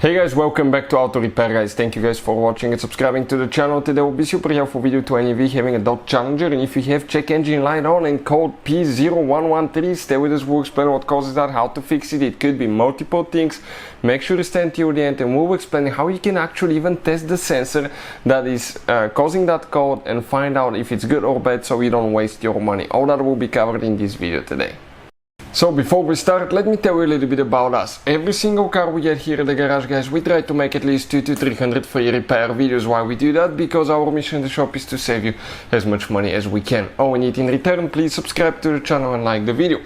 Hey guys, welcome back to Auto Repair guys. Thank you guys for watching and subscribing to the channel. Today will be super helpful video to any of you having a Dodge Challenger, and if you have check engine light on and code P0113, stay with us, we'll explain what causes that, how to fix it. It could be multiple things. Make sure to stay until the end and we'll explain how you can actually even test the sensor that is causing that code and find out if it's good or bad so you don't waste your money. All that will be covered in this video today. So before we start, let me tell you a little bit about us. Every single car we get here at the garage, guys, we try to make at least 200 to 300 free repair videos. Why we do that? Because our mission in the shop is to save you as much money as we can. All we need in return, please subscribe to the channel and like the video.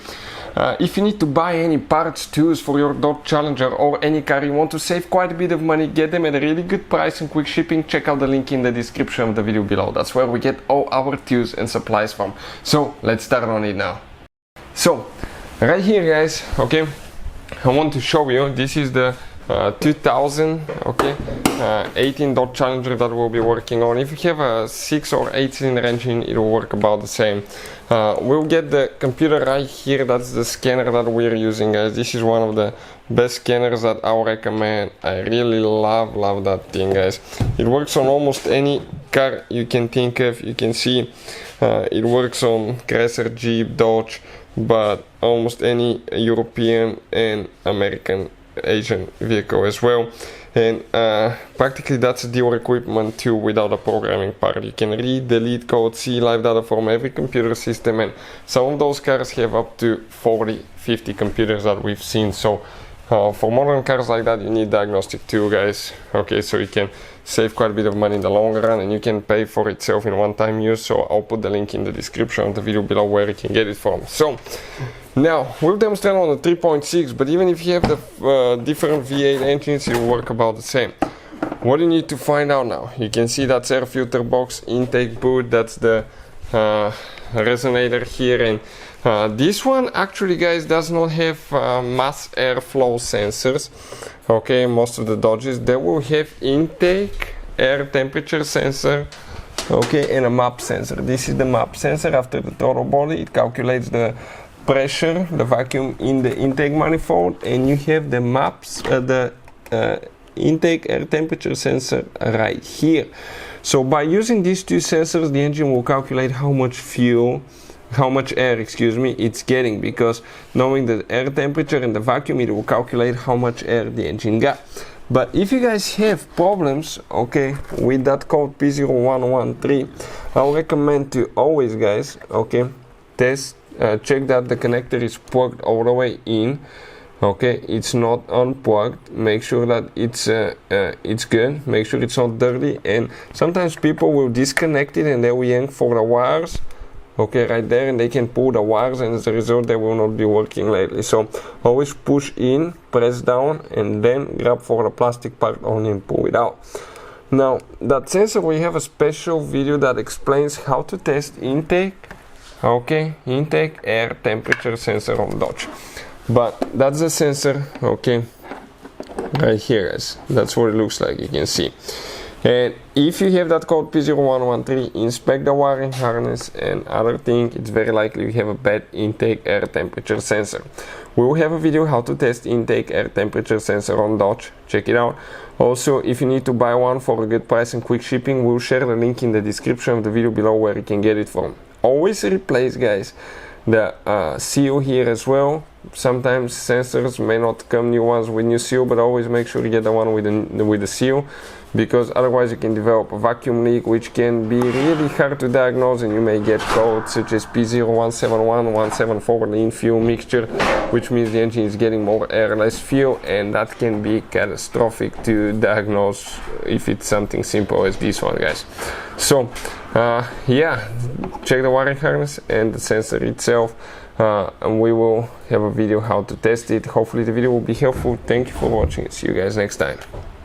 If you need to buy any parts, tools for your Dodge Challenger or any car you want to save quite a bit of money, get them at a really good price and quick shipping, check out the link in the description of the video below. That's where we get all our tools and supplies from. So let's start on it now. So right here guys, okay, I want to show you, this is the 2018 Dodge Challenger that we'll be working on. If you have a 6 or 8 cylinder engine, it will work about the same. We'll get the computer right here. That's the scanner that we're using, guys. This is one of the best scanners that I'll recommend. I really love that thing, guys. It works on almost any car you can think of. You can see it works on Chrysler, Jeep, Dodge, but almost any European and American Asian vehicle as well. And practically that's dealer equipment too, without a programming part. You can read, delete code, see live data from every computer system, and some of those cars have up to 40-50 computers that we've seen. So for modern cars like that, you need diagnostic too, guys. Okay, so you can save quite a bit of money in the long run, and you can pay for itself in one-time use. So I'll put the link in the description of the video below where you can get it from. So now we'll demonstrate on the 3.6, but even if you have the different V8 engines, it will work about the same. What do you need to find out now? You can see that's air filter box, intake boot, that's the resonator here, and this one actually, guys, does not have mass airflow sensors. Okay, most of the Dodges, they will have intake air temperature sensor, okay, and a map sensor. This is the map sensor. After the throttle body, it calculates the pressure, the vacuum in the intake manifold, and you have the maps, the intake air temperature sensor right here. So by using these two sensors, the engine will calculate how much air, it's getting, because knowing the air temperature and the vacuum, it will calculate how much air the engine got. But if you guys have problems, okay, with that code P0113, I'll recommend to always, guys, okay, test, check that the connector is plugged all the way in. Okay, it's not unplugged. Make sure that it's good. Make sure it's not dirty. And sometimes people will disconnect it and they will yank for the wires, okay, right there, and they can pull the wires, and as a result they will not be working lately. So always push in, press down, and then grab for the plastic part only and pull it out. Now that sensor, we have a special video that explains how to test intake, okay, intake air temperature sensor on Dodge. But that's the sensor, okay, right here, guys. That's what it looks like, you can see. And if you have that code P0113, inspect the wiring harness, and other thing, it's very likely you have a bad intake air temperature sensor. We will have a video how to test intake air temperature sensor on Dodge. Check it out. Also, if you need to buy one for a good price and quick shipping, we'll share the link in the description of the video below where you can get it from. Always replace, guys, the seal here as well. Sometimes sensors may not come new ones with new seal, but always make sure you get the one with the seal, because otherwise you can develop a vacuum leak, which can be really hard to diagnose, and you may get codes such as P0171, 174 lean fuel mixture, which means the engine is getting more air, less fuel, and that can be catastrophic to diagnose if it's something simple as this one, guys. So yeah, check the wiring harness and the sensor itself, and we will have a video how to test it. Hopefully the video will be helpful. Thank you for watching. See you guys next time.